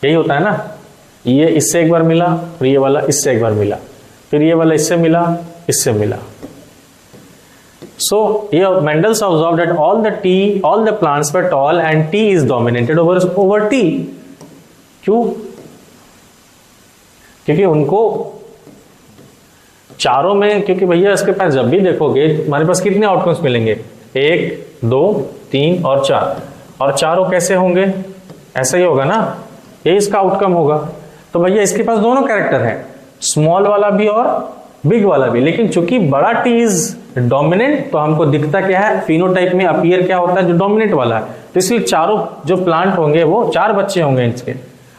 यही होता है ना, ये इससे एक बार मिला, फिर ये वाला इससे एक बार मिला, फिर ये वाला इससे मिला, इससे मिला। So here Mendel observed that all the plants were tall and T is dominated over T. क्यों? क्योंकि उनको चारों में, क्योंकि भैया इसके पास जब भी देखोगे हमारे पास कितने आउटकम्स मिलेंगे, 1 2 3 और 4, और चारों कैसे होंगे, ऐसा ही होगा ना, ये इसका आउटकम होगा। तो भैया इसके पास दोनों कैरेक्टर है, स्मॉल वाला भी और बिग वाला भी, लेकिन चूंकि बड़ा टी इज डोमिनेंट तो हमको दिखता क्या है, फिनोटाइप में अपीयर क्या होता है, जो डोमिनेंट वाला है। तो इसलिए चारों जो प्लांट होंगे वो 4 बच्चे होंगे इसके,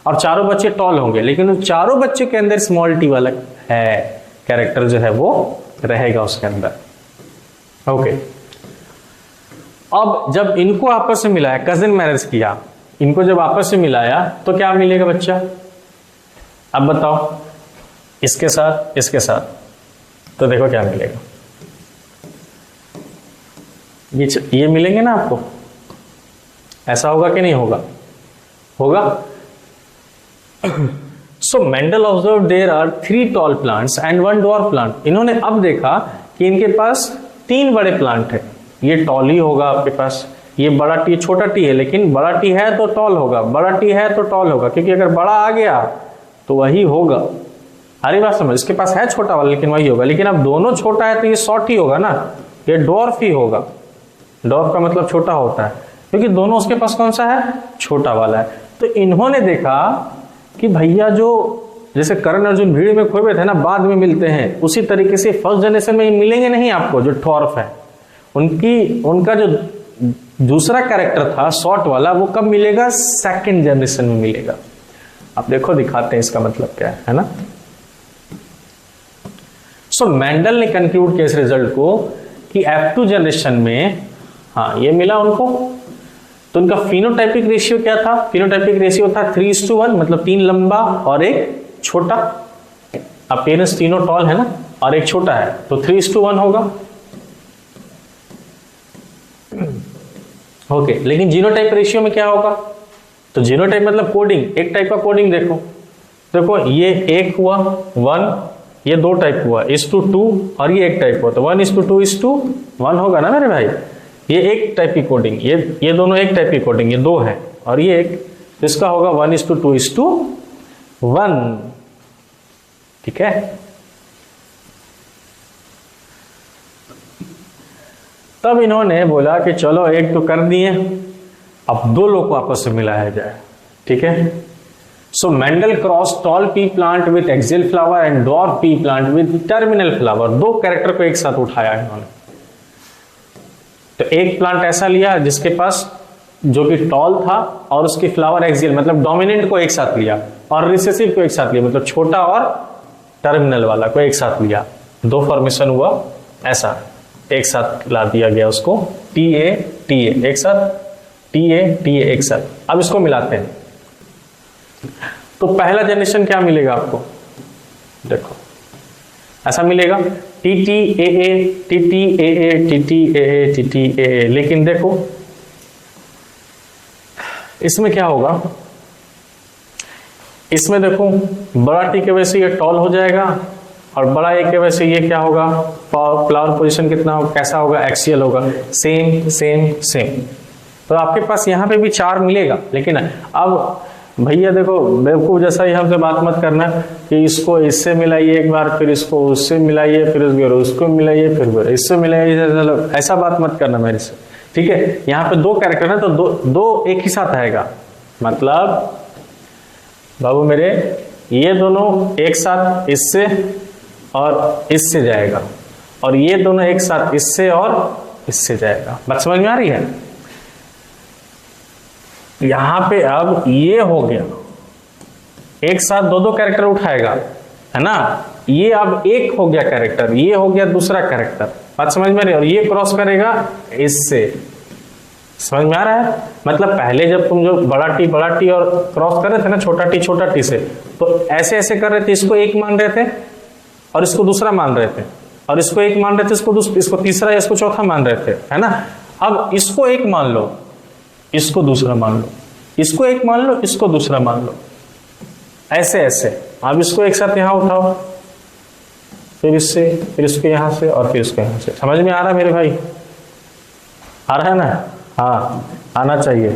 और चारों बच्चे टॉल होंगे, लेकिन उन चारों बच्चे के अंदर स्मॉल टी वाला है कैरेक्टर जो है वो रहेगा उसके अंदर। ओके, अब जब इनको आपस में मिलाया, कजिन मैरिज किया, इनको जब आपस में मिलाया तो क्या मिलेगा बच्चा, अब बताओ, इसके साथ, तो देखो क्या मिलेगा, ये मिलेंगे ना आपको, ऐसा होगा कि नहीं होगा, होगा। So Mendel observe there are 3 tall plants and 1 dwarf plant. इन्होंने अब देखा कि इनके पास 3 बड़े प्लांट है, ये टॉल ही होगा आपके पास, ये बड़ा टी छोटा टी है, लेकिन बड़ा टी है तो टॉल होगा, बड़ा टी है तो टॉल होगा, क्योंकि अगर बड़ा आ गया तो वही होगा। हरी बात समझ, इसके पास है छोटा वाला लेकिन वही होगा, लेकिन अब दोनों छोटा है तो ये शॉर्ट ही होगा ना, ये ड्वार्फ ही होगा। ड्वार्फ का मतलब छोटा होता है, क्योंकि दोनों उसके पास कौन सा है, छोटा वाला है। तो इन्होंने देखा कि भैया जो जैसे करण अर्जुन भीड़ में खोए थे ना, बाद में मिलते हैं, उसी तरीके से फर्स्ट जनरेशन में मिलेंगे नहीं आपको, जो ड्वार्फ है उनका जो दूसरा कैरेक्टर था शॉर्ट वाला, वो कब मिलेगा, सेकंड जनरेशन में मिलेगा। आप देखो दिखाते हैं इसका मतलब क्या है ना। सो मेंडल ने कंक्लूड किया इस रिजल्ट को कि F2 जनरेशन में हाँ ये मिला उनको, तो उनका फिनोटाइपिक रेशियो क्या था, फिनोटाइपिक रेशियो था 3:1, मतलब 3 लंबा और 1 छोटा। अपीयरेंस तीनों टॉल है ना और 1 छोटा है, तो 3:1 होगा। ओके, लेकिन जीनोटाइप रेशियो में क्या होगा, तो जीनोटाइप मतलब कोडिंग, एक टाइप का कोडिंग देखो ये 1 हुआ 1, ये 2 टाइप हुआ 1:2, और ये 1 टाइप हुआ, तो 1:2:1 होगा ना मेरे भाई। ये एक टाइप की कोडिंग, ये दोनों एक टाइप की कोडिंग, ये 2 है और ये 1, तो इसका होगा 1:2:1। ठीक है, तब इन्होंने बोला कि चलो एक तो कर दिए, अब 2 लोग को आपस में मिलाया जाए। ठीक है, so Mendel cross tall pea plant with axial flower and dwarf pea plant with terminal flower. 2 character को एक साथ उठाया इन्होंने। तो एक प्लांट ऐसा लिया जिसके पास जो कि टॉल था और उसकी फ्लावर एक्सियल मतलब डोमिनेंट को एक साथ लिया, और रिसेसिव को एक साथ लिया, मतलब छोटा और टर्मिनल वाला को एक साथ लिया। 2 फॉर्मेशन हुआ, ऐसा एक साथ ला दिया गया उसको, TA एक साथ, TA एक साथ। अब इसको मिलाते हैं, तो पहला जनरेशन क्या मिलेगा आपको, देखो ऐसा मिलेगा TTAA, TTAA, TTAA, TTAA। लेकिन देखो इसमें क्या होगा, इसमें देखो बड़ा टी के वजह से ये टॉल हो जाएगा, और बड़ा ए के वजह से ये क्या होगा, फ्लावर पोजीशन कितना होगा, कैसा होगा, एक्सियल होगा, सेम। तो आपके पास यहाँ पे भी 4 मिलेगा। लेकिन अब भैया देखो बेवकूफ जैसा ही हमसे बात मत करना कि इसको इससे मिलाइए एक बार, फिर इसको उससे मिलाइए, फिर उसको मिलाइए, फिर इससे मिलाइए, ऐसा बात मत करना मेरे से। ठीक है, यहाँ पे 2 कैरेक्टर है तो दो एक ही साथ आएगा, मतलब बाबू मेरे ये दोनों एक साथ इससे और इससे जाएगा, और ये दोनों एक साथ इससे और इससे जाएगा। बात समझ में आ रही है? यहां पे अब ये हो गया, एक साथ दो दो कैरेक्टर उठाएगा, है ना। ये अब एक हो गया कैरेक्टर, ये हो गया दूसरा कैरेक्टर, बात समझ में आ रही है। और ये क्रॉस करेगा इससे, समझ में आ रहा है। मतलब पहले जब तुम जो बड़ा टी और क्रॉस कर रहे थे ना छोटा टी से, तो ऐसे ऐसे कर रहे थे, इसको एक मान रहे थे और इसको दूसरा मान रहे थे, और इसको एक मान रहे थे, इसको तीसरा या इसको चौथा मान रहे थे, है ना। अब इसको एक मान लो, इसको दूसरा मान लो, इसको एक मान लो, इसको दूसरा मान लो, ऐसे ऐसे। अब इसको एक साथ यहां उठाओ, फिर इससे, फिर इसको यहां से, और फिर इसको यहां से। समझ में आ रहा है मेरे भाई, आ रहा है ना। हाँ, आना चाहिए,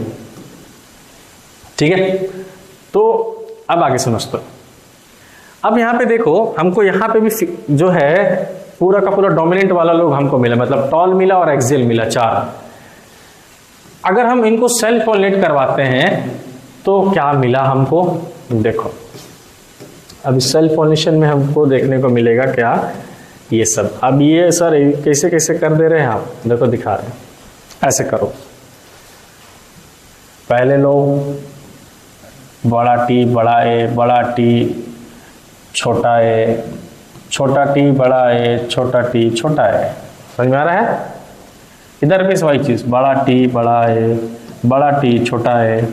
ठीक है। तो अब आगे समझते हो। अब यहां पे देखो, हमको यहां पे भी जो है पूरा का पूरा डोमिनेंट वाला लोग हमको मिला, मतलब टॉल मिला और एक्सियल मिला, 4। अगर हम इनको सेल्फ पॉलिनेट करवाते हैं तो क्या मिला हमको, देखो। अब सेल्फ पॉलिनेशन में हमको देखने को मिलेगा क्या, ये सब। अब ये सर कैसे कैसे कर दे रहे हैं आप, देखो दिखा रहे हैं, ऐसे करो। पहले लो बड़ा टी बड़ा ए, बड़ा टी छोटा ए, छोटा टी बड़ा ए, छोटा टी छोटा ए। समझ में आ रहा है। इधर भी वही चीज, बड़ा टी बड़ा ए, बड़ा टी छोटा ए,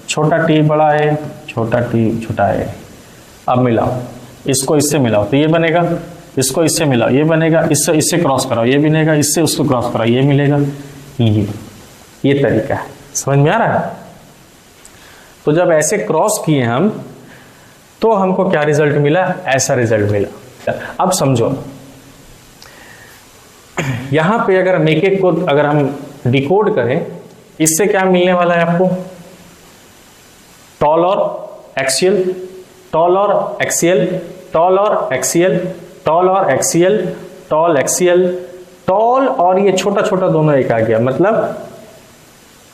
छोटा टी बड़ा ए, छोटा टी छोटा ए। अब मिलाओ, इसको इससे मिलाओ तो ये बनेगा, इसको इससे मिलाओ ये बनेगा, इससे इससे क्रॉस कराओ ये बनेगा, इससे उसको क्रॉस कराओ ये मिलेगा। ये तरीका है, समझ में आ रहा है। तो जब ऐसे क्रॉस किए हम तो हमको क्या रिजल्ट मिला, ऐसा रिजल्ट मिला। अब समझो, यहां पे अगर हम एक को अगर हम डिकोड करें, इससे क्या मिलने वाला है आपको, टॉल और एक्सियल, टॉल और एक्सियल, टॉल और एक्सियल, टॉल और एक्सियल, टॉल एक्सियल, टॉल और ये छोटा छोटा दोनों एक आ गया, मतलब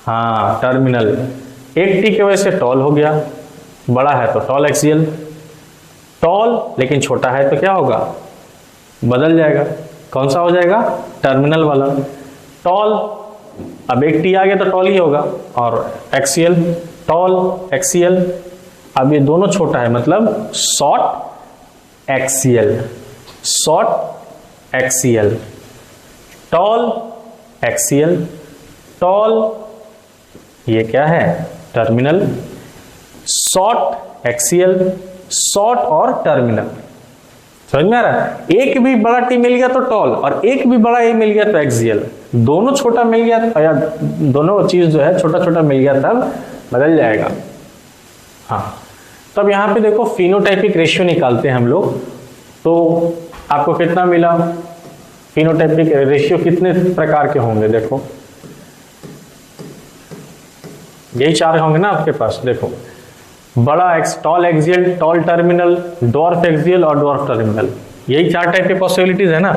हाँ टर्मिनल। एक टी की वजह से टॉल हो गया, बड़ा है तो टॉल एक्सियल, टॉल लेकिन छोटा है तो क्या होगा, बदल जाएगा, कौन सा हो जाएगा, टर्मिनल वाला। टॉल, अब एक टी आ गया तो टॉल ही होगा, और एक्सियल, टॉल एक्सियल। अब ये दोनों छोटा है मतलब short axial, short axial, tall axial, tall ये क्या है, टर्मिनल, शॉर्ट एक्सियल, शॉर्ट और टर्मिनल। समझ में आ रहा है। एक भी बड़ा टी मिल गया तो टॉल, और एक भी बड़ा ए मिल गया तो एक्सियल, दोनों छोटा मिल गया या दोनों चीज जो है छोटा छोटा मिल गया तब बदल जाएगा। हाँ, तब यहाँ पे देखो फिनोटाइपिक रेशियो निकालते हैं हम लोग, तो आपको कितना मिला, फिनोटाइपिक रेशियो कितने प्रकार के होंगे, देखो यही 4 होंगे ना आपके पास। देखो बड़ा tall axial, tall terminal, dwarf axial और डॉर्फ टर्मिनल, यही 4 टाइप की पॉसिबिलिटीज है ना,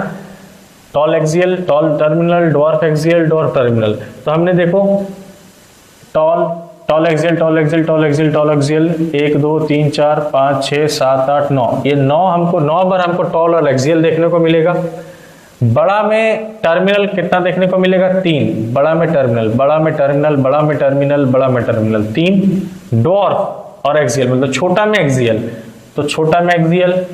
tall axial, tall terminal, dwarf axial, dwarf terminal. तो हमने देखो tall, tall axial, tall axial, tall axial, tall axial, 1 2 3 4 5 6 7 8 9, ये 9 बार हमको टॉल और एक्सियल देखने को मिलेगा। बड़ा में टर्मिनल कितना देखने को मिलेगा, 3, बड़ा में टर्मिनल, बड़ा में टर्मिनल, बड़ा में टर्मिनल, बड़ा में टर्मिनल 3। डॉर्फ और एक्सियल मतलब छोटा में एक्सियल, तो छोटा में एक्सियल,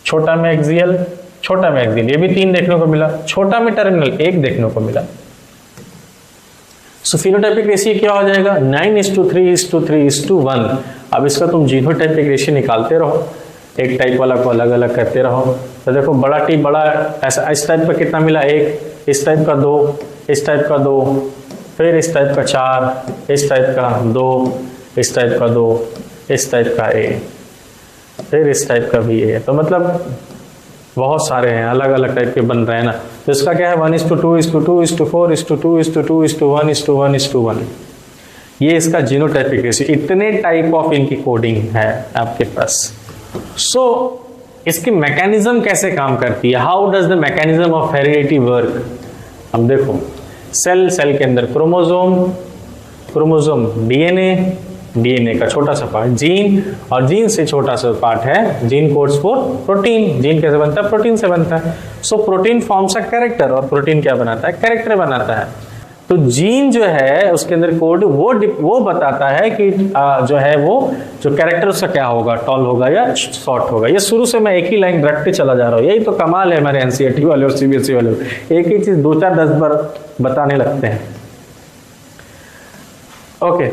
छोटा में एक्सियल, छोटा में एक्सियल, ये भी 3 देखने को मिला। छोटा में टर्मिनल 1 देखने को मिला। सो फिनोटाइपिक रेशियो क्या हो जाएगा, 9:3:3:1। अब इसका तुम जीनोटाइपिक रेशियो निकालते रहो, एक टाइप वाला को अलग अलग करते रहो। तो देखो बड़ा टी बड़ा ऐसा, इस टाइप का कितना मिला, 1, इस टाइप का 2, इस टाइप का 2, फिर इस टाइप का 4, इस टाइप का 2, इस टाइप का 2, इस टाइप का A, फिर इस टाइप का भी A। तो मतलब बहुत सारे हैं, अलग अलग टाइप के बन रहे हैं ना। तो इसका क्या है, 1:2:2:4:2:1:1:1:1। ये इसका जीनोटाइपिक रेशियो, इतने टाइप ऑफ इनकी कोडिंग है आपके पास। सो इसकी मैकेनिज्म कैसे काम करती है, how does the mechanism of heredity work. हम देखो सेल, सेल के अंदर क्रोमोसोम, क्रोमोसोम डीएनए, डीएनए का छोटा सा पार्ट जीन, और जीन से छोटा सा पार्ट है gene codes for protein. Gene कैसे बनता है, प्रोटीन से बनता है। So protein forms a character, और प्रोटीन क्या बनाता है, कैरेक्टर बनाता है। तो जीन जो है उसके अंदर कोड वो बताता है कि जो है वो जो कैरेक्टर उसका क्या होगा, टॉल होगा या शॉर्ट होगा। ये शुरू से मैं एक ही लाइन रखते चला जा रहा हूँ, यही तो कमाल है हमारे एनसीईआरटी वाले और सीबीएसई वाले, एक ही चीज 2 4 10 बार बताने लगते हैं। ओके,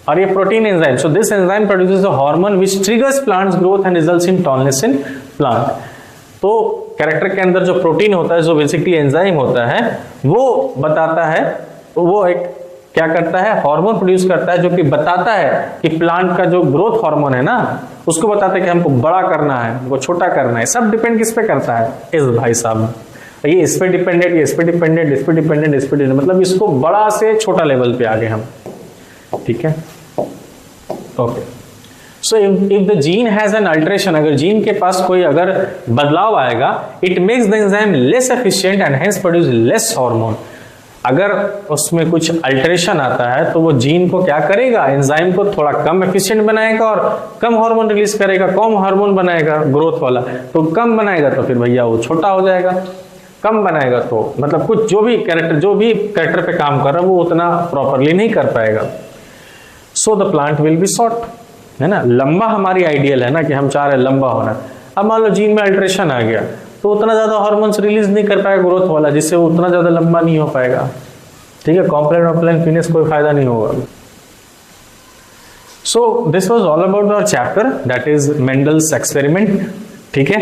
और ये protein enzyme, so this enzyme produces a hormone which triggers plants growth and results in tallness in plant. तो कैरेक्टर के अंदर जो प्रोटीन होता है, जो बेसिकली एंजाइम होता है, वो बताता है, वो एक क्या करता है, हार्मोन प्रोड्यूस करता है जो कि बताता है कि प्लांट का जो ग्रोथ हार्मोन है ना, उसको बताता है कि हमको बड़ा करना है, हमको छोटा करना है। सब डिपेंड किस पे करता है, इस भाई साहब, ये इस पे डिपेंडेंट, ये इस पे डिपेंडेंट, इस पे डिपेंडेंट, इस पे डिपेंडेंट, मतलब इसको बड़ा से छोटा लेवल पे आ गए हम, ठीक है। Okay, so if the gene has an alteration, अगर जीन के पास कोई अगर बदलाव आएगा, it makes the enzyme less efficient and hence produce less hormone. अगर उसमें कुछ अल्टरेशन आता है तो वो जीन को क्या करेगा, एंजाइम को थोड़ा कम एफिशिएंट बनाएगा और कम हार्मोन रिलीज करेगा, कम हार्मोन बनाएगा ग्रोथ वाला, तो कम बनाएगा तो फिर भैया वो छोटा हो जाएगा, कम बनाएगा तो मतलब कुछ जो भी कैरेक्टर पे काम कर रहा है वो उतना प्रॉपरली नहीं कर पाएगा। So the plant will be short, है ना। लंबा हमारी आइडियल है ना कि हम चाह रहे हैं लंबा होना। अब मान लो जीन में अल्टरेशन आ गया तो उतना ज्यादा हार्मोन्स रिलीज नहीं कर पाएगा ग्रोथ वाला, जिससे वो उतना ज्यादा लंबा नहीं हो पाएगा, ठीक है। कॉम्प्लेन ऑफलाइन फिनिश कोई फायदा नहीं होगा। So this was all about our chapter that is Mendel's experiment, ठीक है।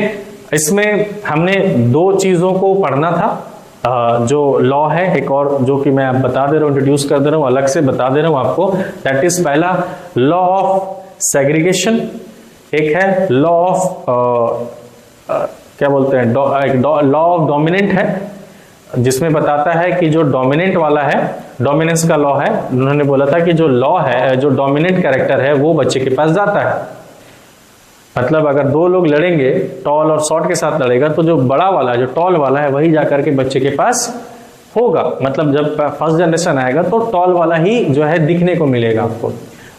इसमें हमने 2 चीजों को पढ़ना था, जो लॉ है एक और जो कि मैं बता दे रहा हूँ, इंट्रोड्यूस कर दे रहा हूँ, अलग से बता दे रहा हूँ आपको, दैट इज पहला लॉ ऑफ सेग्रीगेशन, एक है लॉ ऑफ क्या बोलते हैं, लॉ ऑफ डोमिनेंट है, जिसमें बताता है कि जो डोमिनेंट वाला है, डोमिनेंस का लॉ है, उन्होंने बोला था कि जो लॉ है, जो डोमिनेंट कैरेक्टर है वो बच्चे के पास जाता है। मतलब अगर 2 लोग लड़ेंगे, टॉल और शॉर्ट के साथ लड़ेगा, तो जो बड़ा वाला, जो टॉल वाला है, वही जाकर के बच्चे के पास होगा। मतलब जब फर्स्ट जनरेशन आएगा तो टॉल वाला ही जो है दिखने को मिलेगा आपको।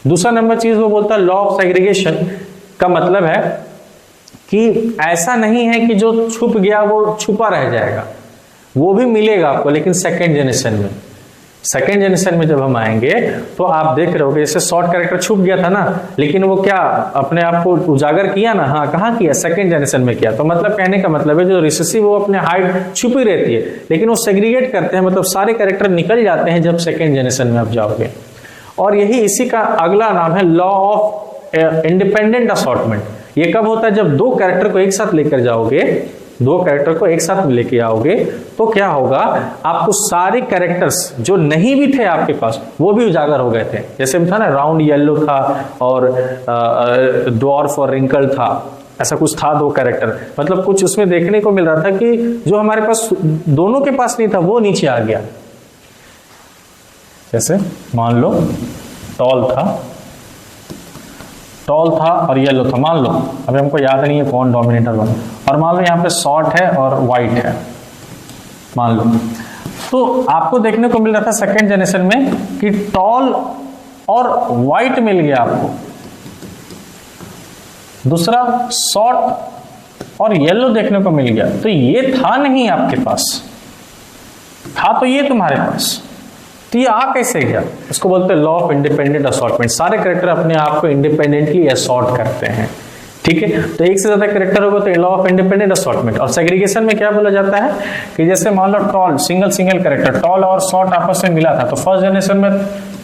दूसरा नंबर चीज वो बोलता है लॉ ऑफ सेग्रीगेशन का मतलब है कि ऐसा नहीं है कि जो छुप गया वो छुपा रह जाएगा, वो भी मिलेगा आपको, लेकिन सेकेंड जनरेशन में। सेकेंड जनरेशन में जब हम आएंगे तो आप देख रहे हो कि जैसे शॉर्ट कैरेक्टर छुप गया था ना, लेकिन वो क्या अपने आप को उजागर किया ना, हाँ कहाँ किया, सेकेंड जनरेशन में किया। तो मतलब कहने का मतलब है जो रिसेसिव वो अपने हाइट छुपी रहती है, लेकिन वो सेग्रीगेट करते हैं, मतलब सारे कैरेक्टर निकल जाते हैं जब सेकेंड जनरेशन में आप जाओगे। और यही इसी का अगला नाम है लॉ ऑफ इंडिपेंडेंट असॉर्टमेंट। ये कब होता है, जब 2 कैरेक्टर को एक साथ लेकर जाओगे, 2 कैरेक्टर को एक साथ लेके आओगे तो क्या होगा, आपको सारे कैरेक्टर्स जो नहीं भी थे आपके पास वो भी उजागर हो गए थे। जैसे था ना, राउंड येलो था और ड्वार्फ और रिंकल था, ऐसा कुछ था 2 कैरेक्टर। मतलब कुछ उसमें देखने को मिल रहा था कि जो हमारे पास दोनों के पास नहीं था वो नीचे आ गया। जैसे मान लो टॉल था और येलो था, मान लो, अभी हमको याद नहीं है कौन डोमिनेटर बना, और मान लो यहाँ पे शॉर्ट है और वाइट है, मान लो। तो आपको देखने को मिल रहा था सेकेंड जनरेशन में कि टॉल और वाइट मिल गया आपको, दूसरा शॉर्ट और येलो देखने को मिल गया। तो ये था नहीं आपके पास, था तो ये तुम्हारे पास, तो ये आ कैसे गया? इसको बोलते हैं लॉ ऑफ इंडिपेंडेंट असॉर्टमेंट। सारे कैरेक्टर अपने आप को इंडिपेंडेंटली असॉर्ट करते हैं, ठीक है। तो एक से ज्यादा कैरेक्टर होगा तो लॉ ऑफ इंडिपेंडेंट असॉर्टमेंट। और सेग्रीगेशन में क्या बोला जाता है कि जैसे मान लो टॉल, सिंगल कैरेक्टर टॉल और शॉर्ट आपस में मिला था, तो फर्स्ट जनरेशन में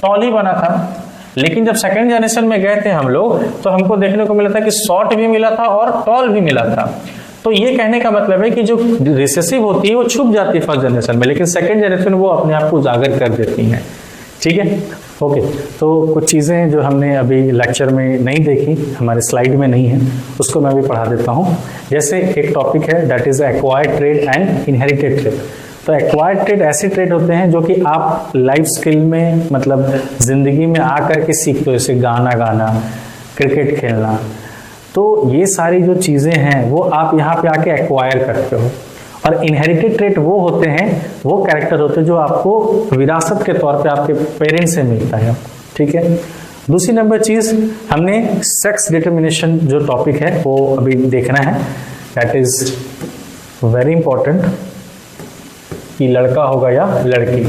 टॉल ही बना था, लेकिन जब सेकेंड जनरेशन में गए थे हम लोग तो हमको देखने को मिला था कि शॉर्ट भी मिला था और टॉल भी मिला था। तो ये कहने का मतलब है कि जो रिसेसिव होती है वो छुप जाती है फर्स्ट जनरेशन में, लेकिन सेकंड जनरेशन वो अपने आप को उजागर कर देती हैं, ठीक है। ओके, तो कुछ चीज़ें जो हमने अभी लेक्चर में नहीं देखी, हमारे स्लाइड में नहीं है, उसको मैं भी पढ़ा देता हूँ। जैसे एक टॉपिक है that is acquired trade and inherited trade. तो एक्वायर्ड ट्रेड ऐसे ट्रेड होते हैं जो कि आप लाइफ स्किल में, मतलब जिंदगी में आकर के सीखते हो, जैसे गाना गाना, क्रिकेट खेलना। तो ये सारी जो चीज़ें हैं वो आप यहाँ पे आके एक्वायर करते हो। और इनहेरिटेड ट्रेट वो होते हैं, वो कैरेक्टर होते हैं जो आपको विरासत के तौर पे आपके पेरेंट्स से मिलता है, ठीक है। दूसरी नंबर चीज़, हमने सेक्स डिटर्मिनेशन जो टॉपिक है वो अभी देखना है, दैट इज वेरी इंपॉर्टेंट, कि लड़का होगा या लड़की,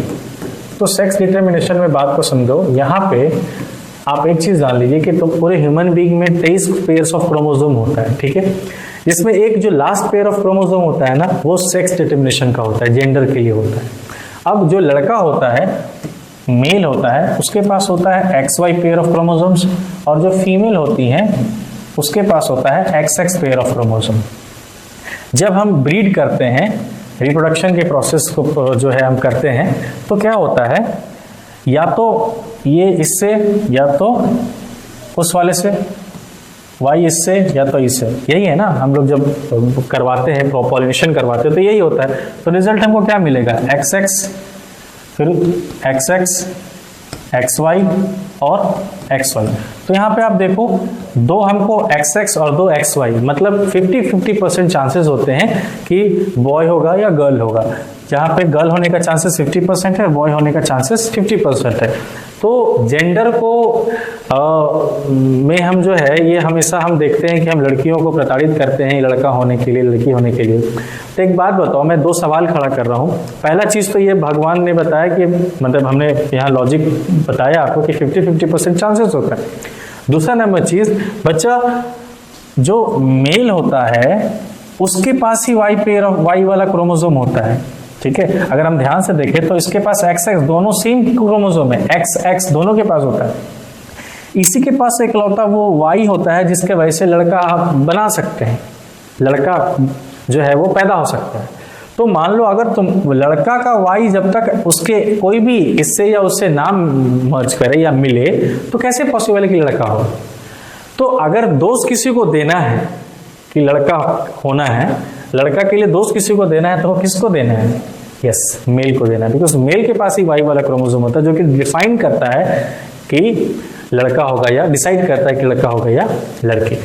तो सेक्स डिटर्मिनेशन में बात को समझो, यहाँ पे आप एक चीज जान लीजिए कि तो पूरे ह्यूमन बीइंग में 23 पेयर्स ऑफ क्रोमोसोम होता है, ठीक है, जिसमें एक जो लास्ट पेयर ऑफ क्रोमोसोम होता है ना, वो सेक्स डिटर्मिनेशन का होता है, जेंडर के लिए होता है। अब जो लड़का होता है, मेल होता है, उसके पास होता है XY पेयर ऑफ क्रोमोसोम्स, और जो फीमेल होती हैं उसके पास होता है XX पेयर ऑफ क्रोमोसोम। जब हम ब्रीड करते हैं, रिप्रोडक्शन के प्रोसेस को जो है हम करते हैं, तो क्या होता है, या तो ये इससे या तो उस वाले से, Y इससे या तो इससे, यही है ना। हम लोग जब करवाते हैं, पॉलिनेशन करवाते हैं, तो यही होता है। तो रिजल्ट हमको क्या मिलेगा, XX, फिर XX, XY और XY। तो यहाँ पे आप देखो, दो हमको XX और दो XY, मतलब 50-50% चांसेस होते हैं कि बॉय होगा या गर्ल होगा। जहाँ पे गर्ल होने का चांसेस 50% है, बॉय होने का चांसेस 50% है। तो जेंडर को में हम जो है, ये हमेशा हम देखते हैं कि हम लड़कियों को प्रताड़ित करते हैं लड़का होने के लिए, लड़की होने के लिए। तो एक बात बताओ, मैं दो सवाल खड़ा कर रहा हूँ। पहला चीज तो ये भगवान ने बताया कि, मतलब हमने यहाँ लॉजिक बताया आपको कि 50-50% चांसेस होता है। दूसरा नंबर चीज, बच्चा जो मेल होता है उसके पास ही Y वाला क्रोमोसोम होता है, ठीक है। अगर हम ध्यान से देखें तो इसके पास XX, दोनों सेम क्रोमोसोम है, XX दोनों के पास होता है। इसी के पास इकलौता वो Y होता है जिसके वजह से लड़का आप बना सकते हैं, लड़का जो है वो पैदा हो सकता है। तो मान लो अगर तुम लड़का का Y जब तक उसके कोई भी इससे या उससे नाम मर्ज करे या मिले, तो कैसे पॉसिबल है कि लड़का हो। तो अगर दोस्त किसी को देना है कि लड़का होना है, लड़का के लिए दोस्त किसी को देना है, तो वो किसको देना है, यस, मेल को देना है। बिकॉज मेल के पास ही Y वाला क्रोमोसोम होता है जो कि डिफाइन करता है कि लड़का होगा या डिसाइड करता है कि लड़का होगा या लड़की।